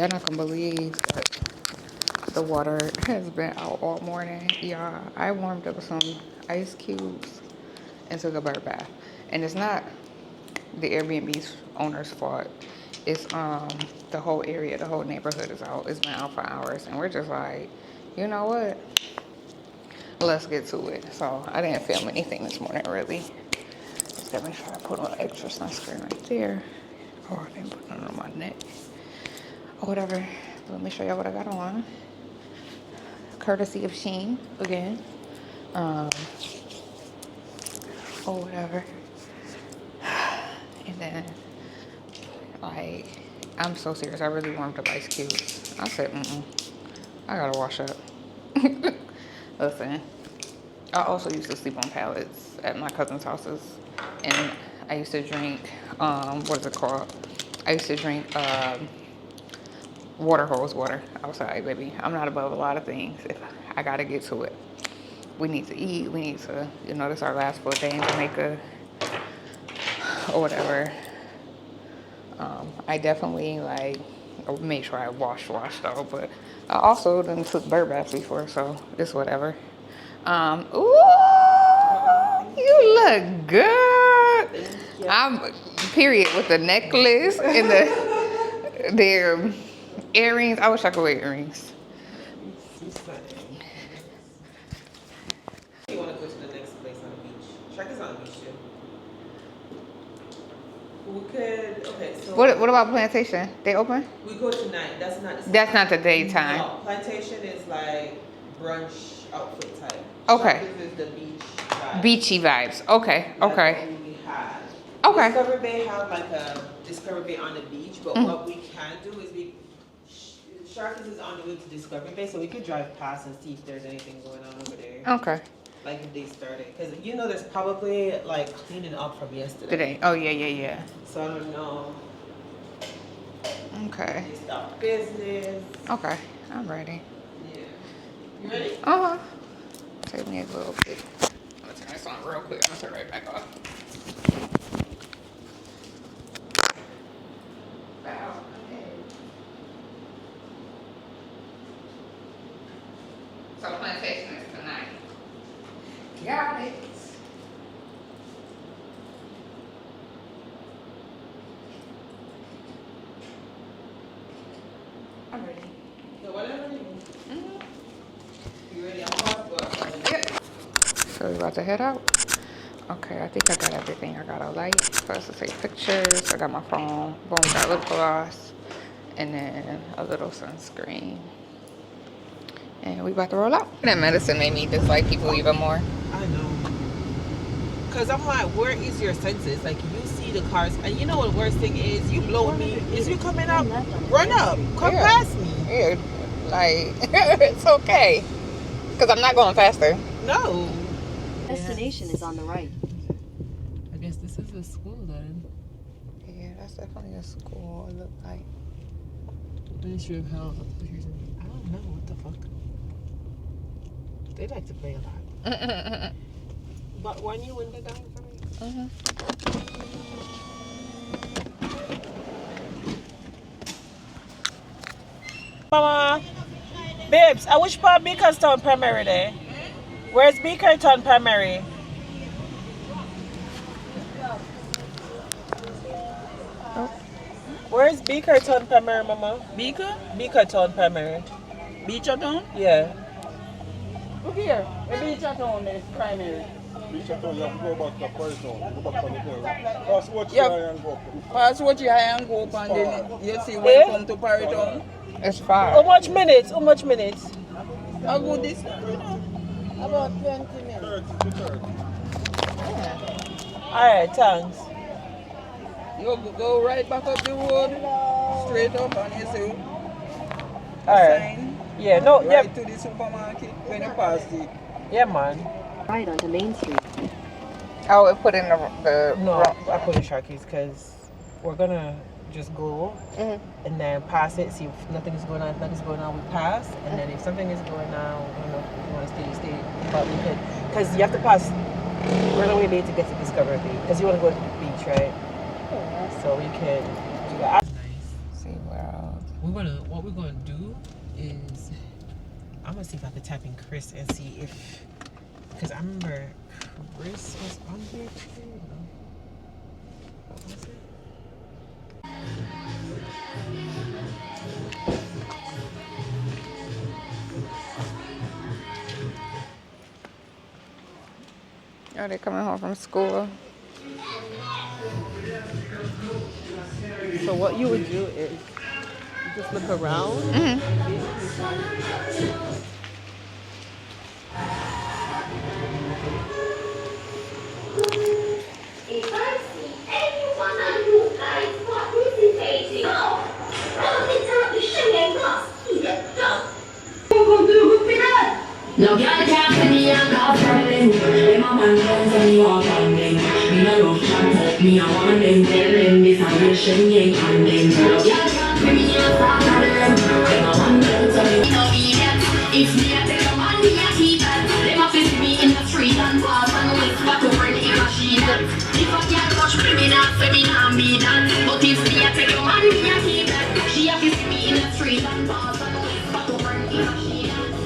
Y'all not gonna believe that the water has been out all morning. Yeah, I warmed up some ice cubes and took a bird bath. And it's not the Airbnb's owner's fault. It's the whole area, the whole neighborhood is out. It's been out for hours, and we're just like, you know what? Let's get to it. So I didn't film anything this morning really. Just gotta make sure I put on extra sunscreen right there. Oh, I didn't put it on my neck or whatever. Let me show y'all what I got on. Courtesy of Sheen again. Or whatever. And then, like, I'm so serious. I really warmed up ice cubes. I said, I gotta wash up. Listen, I also used to sleep on pallets at my cousin's houses. And I used to drink, what is it called? I used to drink water hose water outside, baby. I'm not above a lot of things. If I gotta get to it. We need to eat. We need to, this is our last full day in Jamaica or whatever. I definitely made sure I washed though, but I also done took bird baths before, so it's whatever. Ooh, you look good. I'm period with the necklace and their earrings. I wish I could wear earrings. You want to go to the next place on the beach? Shark is on the beach too. We could. Okay, so. What about Plantation? They open? We go tonight. That's not the daytime. No, Plantation is like brunch outfit type. Okay. Shark is the beach vibe. Beachy vibes. Okay. Okay. We have. Okay. Discovery Bay have like a Discovery Bay on the beach, but what we can do is Shark is on the way to Discovery Bay, so we could drive past and see if there's anything going on over there. Okay. Like if they started, because there's probably like cleaning up from yesterday. Today. Oh yeah. So I don't know. Okay. They stop business. Okay. I'm ready. Yeah. You ready? Uh-huh. Take me a little bit. I'm gonna turn this on real quick. I'm gonna turn it right back off. Wow. Okay. So Plantation is tonight. Got it. I'm ready. So whatever you need. You ready? I'm about to go. Yep. So we're about to head out. Okay, I think I got everything. I got a light for us to take pictures. I got my phone. Boom, got lip gloss. And then a little sunscreen. And we about to roll out. That medicine made me dislike people even more. I know. Because I'm like, where is your senses? Like, you see the cars. And you know what the worst thing is? You blowing me. Is you coming up? Run up. Come past me. Yeah, like, it's okay. Because I'm not going faster. No. Destination is on the right. I guess this is a school then. Yeah, that's definitely a school. It looked like. Ministry of Health. I don't know. What the fuck? They like to play a lot. But when you window down for me? Mama, babes, I wish part Beakerstown Primary there. Where's Beakertown Primary? Where's Beakertown Primary, Mama? Beakertown Primary. Beachertown? Yeah. Look here. The Beachertown is primary. Beachertown, you have to go back to Paritown. Go back on the hill. Pass what you and go up. Pass what you high and go up and then you see when you come to Paritown. It's far. How much minutes? How much minutes? How good this, you know? About 20 minutes. 30 to 30. Alright, thanks. You go right back up the road, straight up, and you see Alright. sign Yeah, no, right yeah. to the supermarket when you pass it. Yeah, man. Right onto Main Street. Oh, it put in the No, I put in Sharkies because we're gonna just go and then pass it, see if nothing is going on. If nothing's going on, we pass. And then if something is going on, I don't know if you want to stay. But we could, because you have to pass right away late to get to Discovery Bay. Because you want to go to the beach, right? So we can do that. See where else? what we're gonna do is I'm gonna see if I can type in Chris and see if, because I remember Chris was on here too. What was it? Are they coming home from school? So what you would do is you just look around. If I see anyone of you guys participating, I'll interrupt the show and not see them done. No girl can't see me and call from them. Them a man down so me walk on them. Me no love chat up, me a want them. Tell them this a real Shenyan on them. No girl can't see me and call from them. Them a man down so me no idiot. If me a take a man, me a keep it. Them a fist me in the street and pass and wait back over if a she that. If a girl touch me, me not say me not me that. But if me a take a man, me a keep it. She a fist me in the street and pass and wait back over if a she that.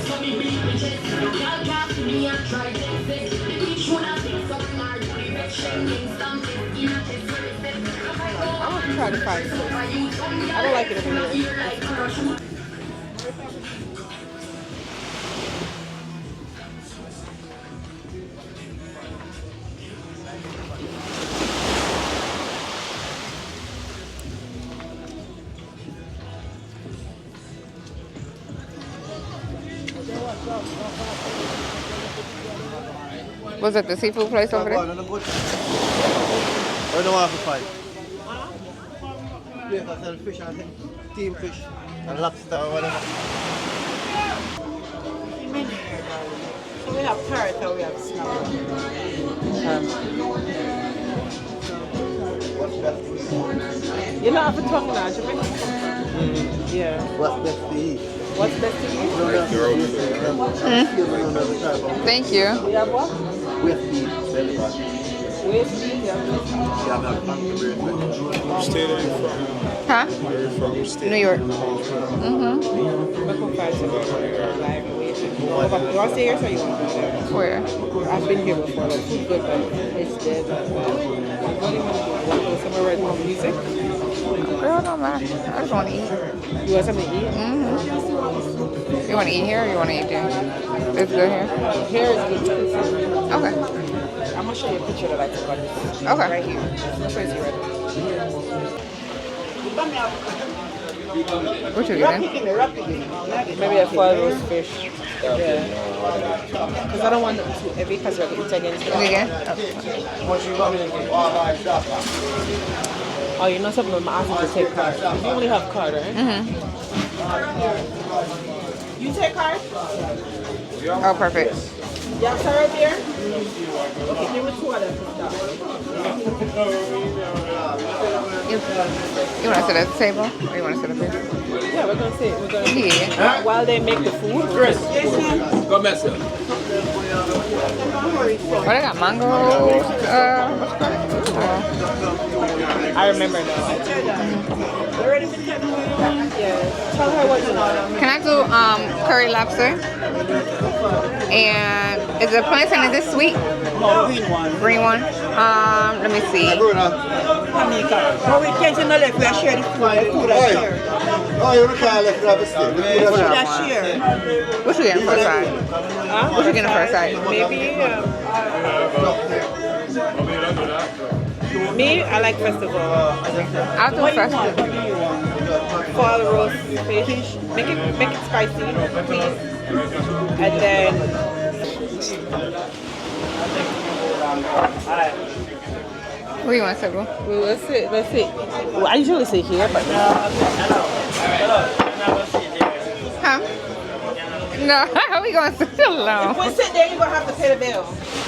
So me beat me chest. No girl can't see me and try to fix it. The bitch wanna fix something hard to the red Shenyan something in a chest where it says. I'm gonna try to find this. I don't like it over here. Was it the seafood place over there? I don't want to fight. Yes, I sell fish, I think team fish and lobster or whatever. So we have carrot and we have snap. What's best to eat? You don't have to talk now, Jamaica. Yeah. What's best to eat? What's best to eat? Thank you. We have what? With beef, belly button. Waist beef, yeah. Yeah, that funky bread. State are you from? Huh? Where are you from? Which state? New York. Look how far it's about live waiting. You want to stay here so you want to go there? Where? I've been here before, like food good, but it's dead. What do you want to do? Want to go somewhere where there's more music? Girl, don't matter. I just want to eat. You want something to eat? You want to eat here or you want to eat there? It's good here? Here is good. Okay. I'm going to show you a picture that I took on this. Okay. Right here. Which one is you ready? What you getting? Maybe a foil roast fish. Yeah. Because I don't want it too heavy because you're going to eat against it. Again? Oh, you know something? I'm asking to take card. You only have card, right? You take card? Oh, perfect. You have card right there? Okay, give me two of them. You want to sit at the table or you want to sit up here? Yeah, we're going to sit. Yeah. While they make the food. Chris, go mess up. Oh, they got mangoes. I remember now. Yeah. Tell her what you want. Can I do curry lobster? And is the plantain, is this sweet? No, green one. Green one? Let me see. Jamaica. No, we can't know if we are sharing the food. The food are shared. Oh, you can't let it have a stick. The food are shared. What you getting first side? What you getting first side? Maybe. Me, I like festival. I'll do festival. Foil roast fish. Make it spicy, please. And then. Where you want to sit, bro? Well, let's see. Well, I usually sit here, but Huh? No, how we going to sit alone? if we sit there, you're gonna have to pay the bill.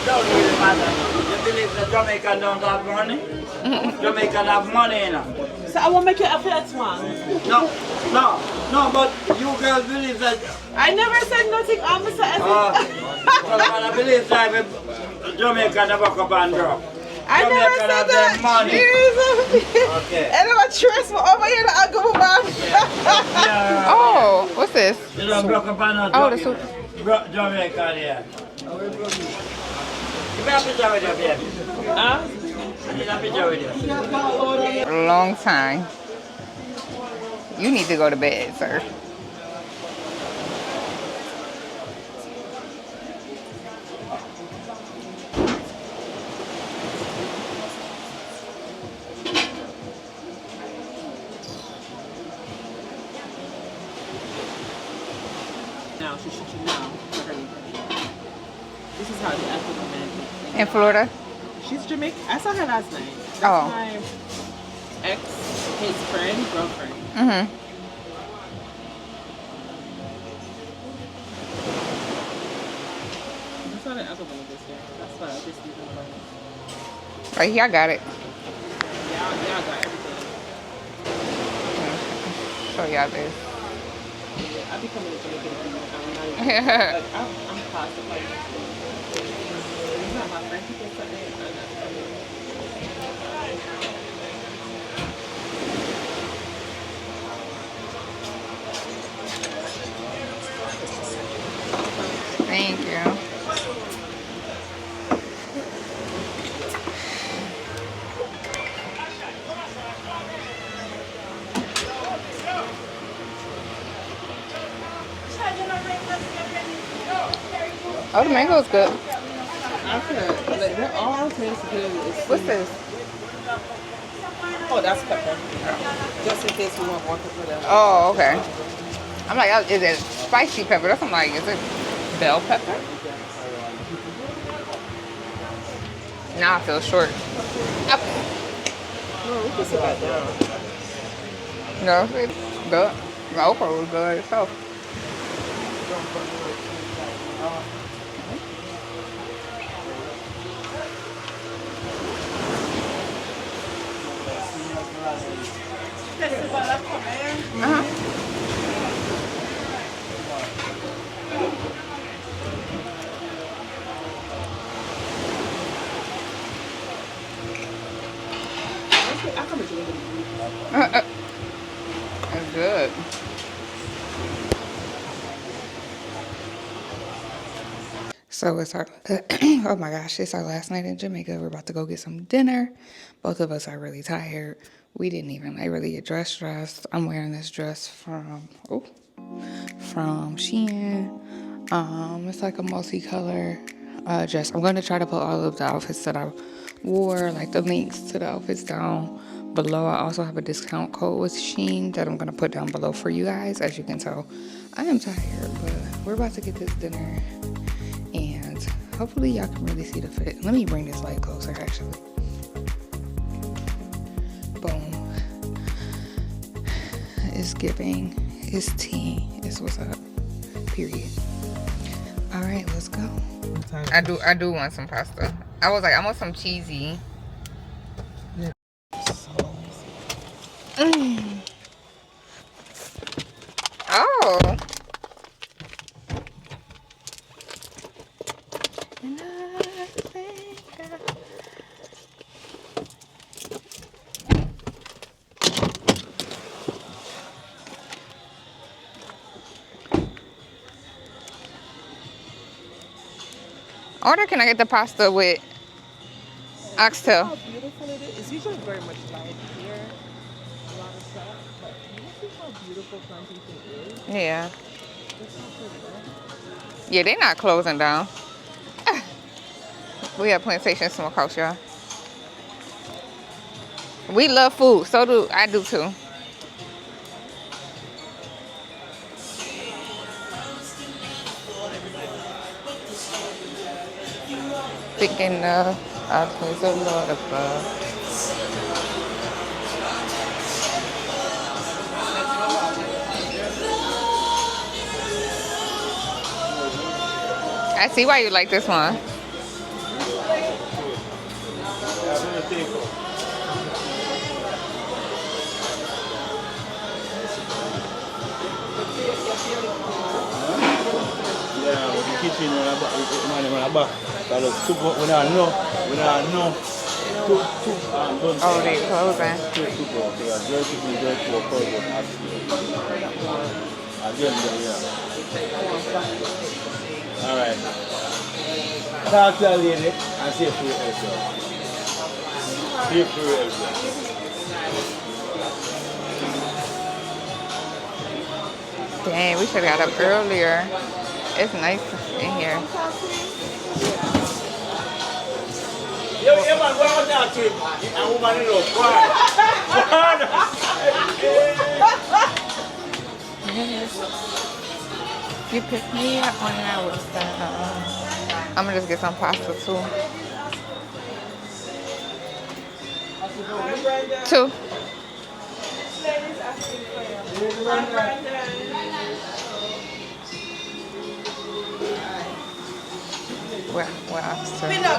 Don't really matter. You believe that Jamaican don't have money? Jamaican have money, you know. So I won't make you a flat one. No, but you girls believe that. I never said nothing. I'm Mr. Well, I believe that Jamaica never come and drop. I never Jamaican said have that. them money. Jesus. Okay. I never trust me over here. I go back. Yeah. Oh, what's this? You don't broke up on Oh, the soup. Jamaica there. Give me a picture with you, baby. Huh? I need a picture with you. Long time. You need to go to bed, sir. Now, she should now. This is how the African American. In Florida? She's Jamaican. I saw her last night. That's Oh. my ex, his friend, girlfriend. Mm-hmm. I saw the other one this year. That's why I just didn't know. Right here, I got it. Yeah, I got everything. Show y'all this. Yeah, I be coming to Jamaica to be I'm not even, like, I'm past the party. It's not my friend. People say I'm not coming. Thank you. Oh, the mango's good. After, like, they're all tastes good. What's this? Oh, that's pepper. Just in case we want more pepper. There. Oh, okay. I'm like, oh, is it spicy pepper? That's what I'm like, is it bell pepper? Now I feel short. Up. No, we can sit that down. No, it's good. My okra was good itself. Uh-huh. It's good. So it's our, oh my gosh, it's our last night in Jamaica. We're about to go get some dinner. Both of us are really tired. We didn't even like really get dressed. I'm wearing this dress from Shein. It's like a multicolor dress. I'm gonna try to put all of the outfits that I wore, like the links to the outfits down below. I also have a discount code with Shein that I'm gonna put down below for you guys. As you can tell, I am tired, but we're about to get this dinner. And hopefully y'all can really see the fit. Let me bring this light closer, actually. Boom. It's giving. It's tea. It's what's up. Period. All right, let's go. I do want some pasta. I was like, I want some cheesy. Oh. Order, can I get the pasta with oxtail? How beautiful it is. It's usually very much light here. A lot of stuff. But can you see how beautiful Plantation is? Yeah. It's so pretty. Yeah, they're not closing down. We have Plantation Smokehouse, y'all. We love food. So do I do too. Thinking I place a lot of I see why you like this one. Yeah, the kitchen when I back, we don't know. Oh, they closing. All right. Talk to the lady and see if she will help you. See if she will help you. Dang, we should have got up earlier. It's nice in here. Yo, man, what was that to him? A woman in love. You picked me up when I was I'm gonna just get some pasta too. 2. Well,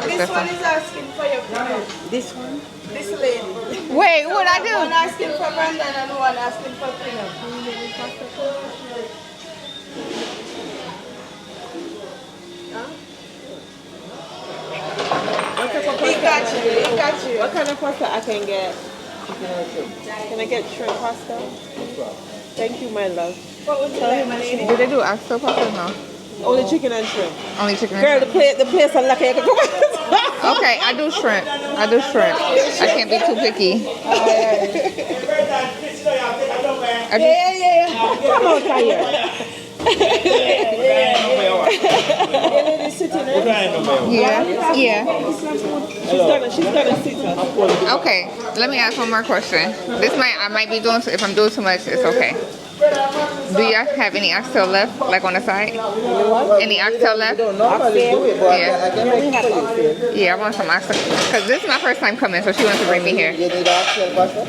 This one is asking for your opinion. This one? This lady. wait, what I do? One asking for Brandon and one asking for Pinot. He got you. He got you. What kind of pasta I can get? Can I get shrimp pasta? Thank you, my love. What would you like, my lady? Do they do oxtail pasta? No. Only chicken and shrimp. Only chicken Girl, and the place I like it. Okay, I do shrimp. I can't be too picky. Yeah. Come on, Kaya. Yeah. She's gonna sit us. Okay, let me ask one more question. I might be doing, if I'm doing too much, it's okay. Do y'all have any oxtail left, like on the side? Any oxtail left? Yeah, I want some oxtail. Because this is my first time coming, so she wants to bring me here. You need oxtail pasta?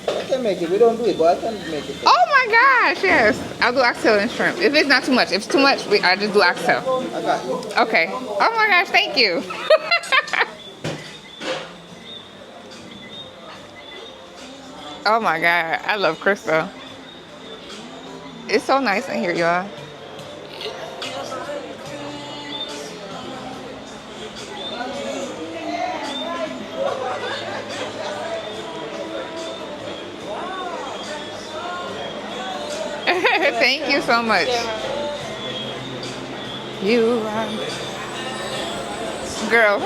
I can make it. We don't do it, but I can make it. Oh my gosh, yes. I'll do oxtail and shrimp. If it's not too much. If it's too much, I just do oxtail. I got you. Okay. Oh my gosh, thank you. Oh my God, I love Crystal. It's so nice in here, y'all. Thank you so much. You girl,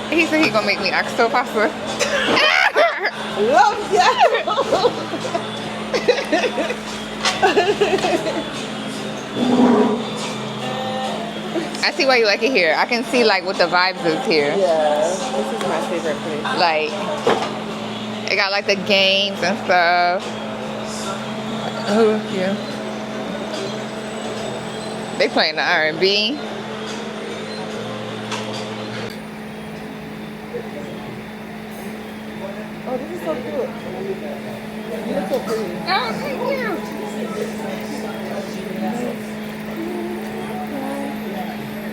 he said he gonna make me oxtail pasta. Love you. I see why you like it here. I can see like what the vibes is here. Yeah, this is my favorite place. Like, it got like the games and stuff. Oh yeah. They playing the R&B. Oh, this is so cute. You look so pretty. Oh, thank you.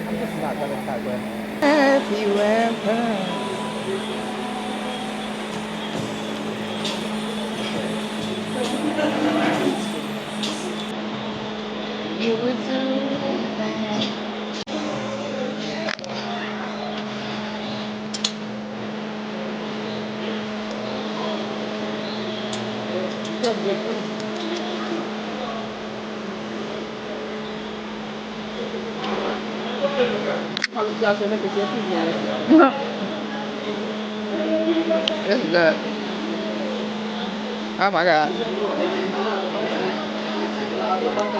I'm just not gonna start with. Have you ever? You would do that. This is good. Oh my God.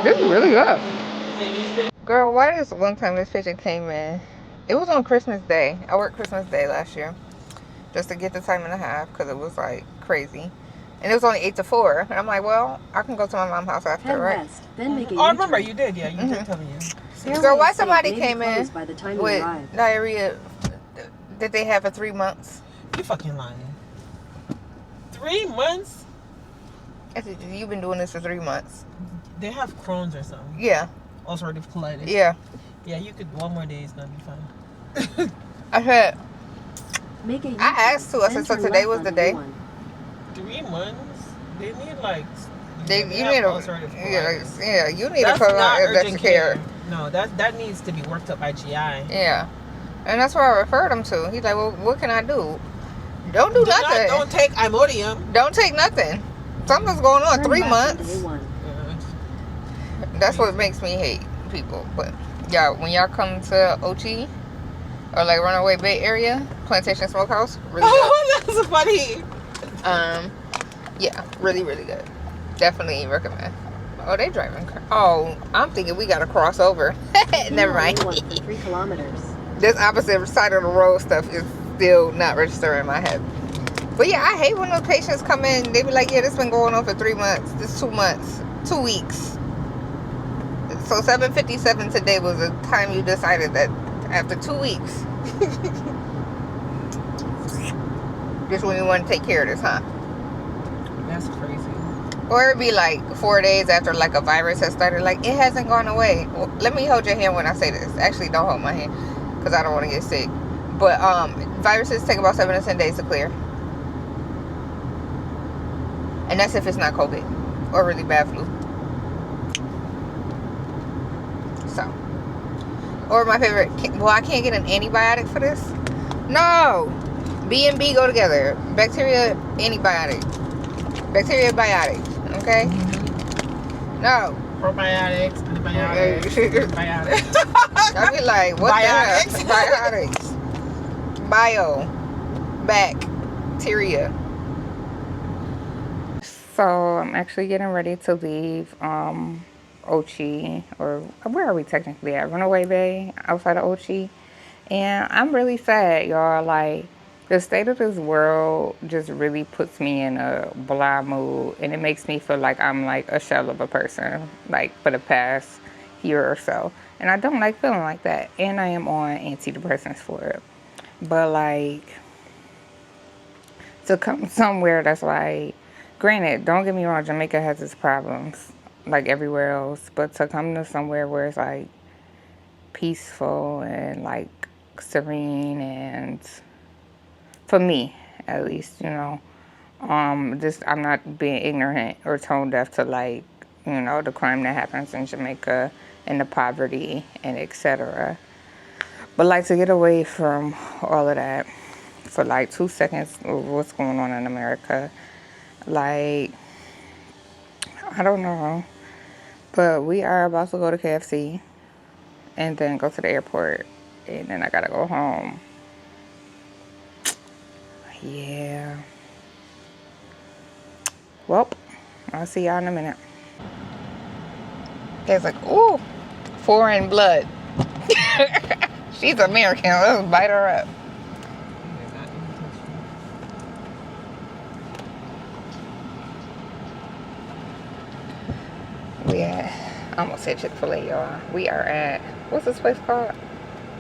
This is really good. Girl, why this one time this pigeon came in? It was on Christmas Day. I worked Christmas Day last year. Just to get the time and a half because it was like crazy. And it was only 8 to 4. And I'm like, well, I can go to my mom's house after, Head right? west, then make a Oh, I remember U-turn. you did. Yeah, you did tell me. Girl, why Airline somebody may be came in closed by the time you with arrive. diarrhea that they have for 3 months? You fucking lying. 3 months? I said, you've been doing this for 3 months. They have Crohn's or something. Yeah. Ulcerative colitis. Yeah. Yeah, you could. One more day is gonna be fine. I said, Make a I U-turn, asked too. I said, then so turn today left was on the the day. new one. 3 months? They need like. You have need ulcerative colitis. you need That's a not urgent urgent care. care. No, that needs to be worked up by GI. Yeah. And that's where I referred him to. He's like, well, what can I do? Don't do nothing. Don't take Imodium. Don't take nothing. Something's going on. 3 months. That's what makes me hate people. But yeah, when y'all come to Ochi or like Runaway Bay area, Plantation Smokehouse, really good. Oh, that's funny. Yeah, really, really good. Definitely recommend. Oh, they driving. Oh, I'm thinking we gotta cross over. Never mind. 3 kilometers. This opposite side of the road stuff is still not registering in my head. But yeah, I hate when those patients come in. They be like, yeah, this been going on for 3 months. This 2 months. 2 weeks. So 7:57 today was the time you decided that after 2 weeks. Just when you want to take care of this, huh? That's crazy. Or it'd be like 4 days after like a virus has started. Like, it hasn't gone away. Well, let me hold your hand when I say this. Actually, don't hold my hand because I don't want to get sick. But viruses take about 7 to 10 days to clear. And that's if it's not COVID or really bad flu. So, or my favorite, well, I can't get an antibiotic for this. No, B and B go together. Bacteria, antibiotic. Bacteria, biotic. Okay. No. Probiotics, antibiotics, antibiotics. I be like, what Biotics? the hell? Biotics. Bio. Bacteria. So I'm actually getting ready to leave Ochi, or where are we technically at? Runaway Bay, outside of Ochi. And I'm really sad, y'all. Like, the state of this world just really puts me in a blah mood, and it makes me feel like I'm like a shell of a person, like for the past year or so. And I don't like feeling like that. And I am on antidepressants for it. But like, to come somewhere that's like, granted, don't get me wrong, Jamaica has its problems like everywhere else, but to come to somewhere where it's like peaceful and like serene, and for me at least, you know, just I'm not being ignorant or tone deaf to, like, you know, the crime that happens in Jamaica and the poverty and etc. But like, to get away from all of that for like 2 seconds of what's going on in America, like, I don't know, but we are about to go to KFC and then go to the airport, and then I gotta go home. Yeah. Well, I'll see y'all in a minute. It's like, ooh, foreign blood. She's American. Let's bite her up. We at, I almost said Chick-fil-A, y'all. We are at, what's this place called?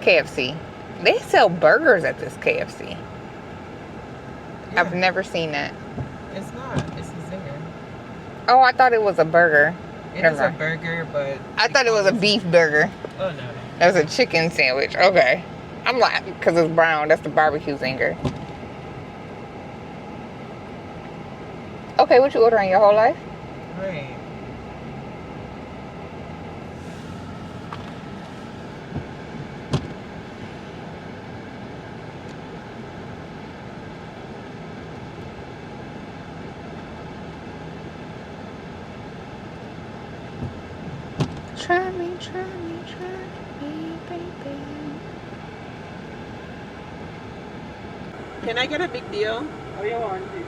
KFC. They sell burgers at this KFC. Yeah. I've never seen that. It's not. It's a zinger. Oh, I thought it was a burger. It is a burger, but I thought it was a beef burger. Oh, no. That was a chicken sandwich. Okay. I'm like, because it's brown. That's the barbecue zinger. Okay, what you ordering your whole life? Right. Try me, baby. Can I get a big deal? How you want it?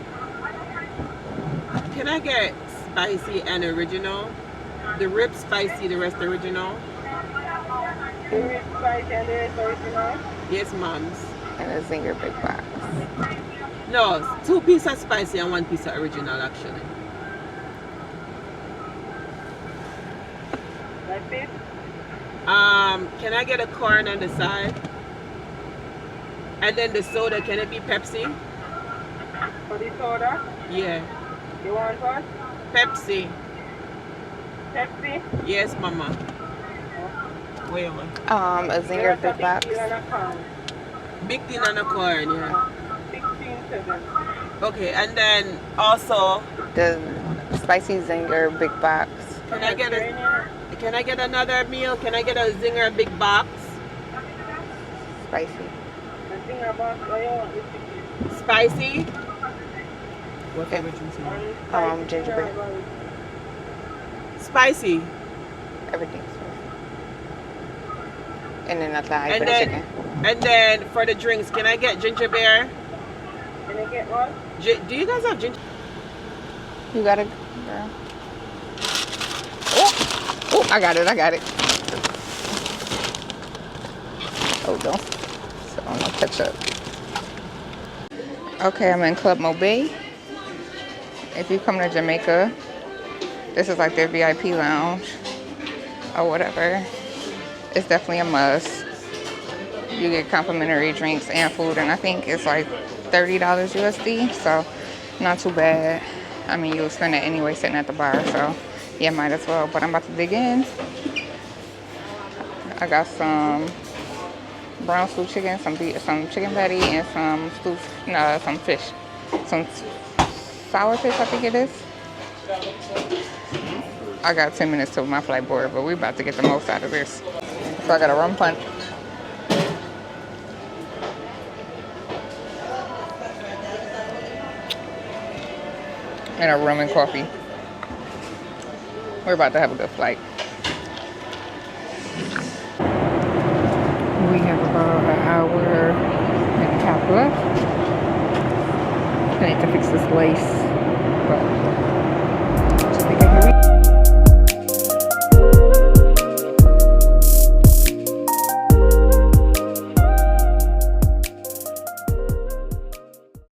Can I get spicy and original? The rib spicy, the rest original? The rib spicy and the rest original? Yes, moms. And a zinger big box. No, 2 pieces spicy and 1 piece of original, actually. Like this? Can I get a corn on the side? And then the soda, can it be Pepsi? For the soda? Yeah. You want what? Pepsi. Pepsi? Yes, mama. Wait a minute. A zinger big box. Big tin and a corn, yeah. 16.7. Okay, and then also The spicy zinger big box. Can I get another meal? Can I get a zinger big box? spicy. Spicy? What favorite drinks you want? Ginger beer. Spicy. Everything's spicy. And then that's how I And put the then, chicken. and then for the drinks, can I get ginger beer? Can I get what? Do you guys have ginger? You got it, girl. Oh, I got it. Oh, don't. So I'm gonna catch up. Okay, I'm in Club Mobay. If you come to Jamaica, this is like their VIP lounge or whatever. It's definitely a must. You get complimentary drinks and food, and I think it's like $30 USD, so not too bad. I mean, you'll spend it anyway sitting at the bar, so yeah, might as well. But I'm about to dig in. I got some brown stew chicken, some chicken patty, and some fish. Some sour fish, I think it is. I got 10 minutes till my flight board, but we about to get the most out of this. So I got a rum punch. And a rum and coffee. We're about to have a good flight. We have about an hour and a half left. I need to fix this lace, but I think I can read.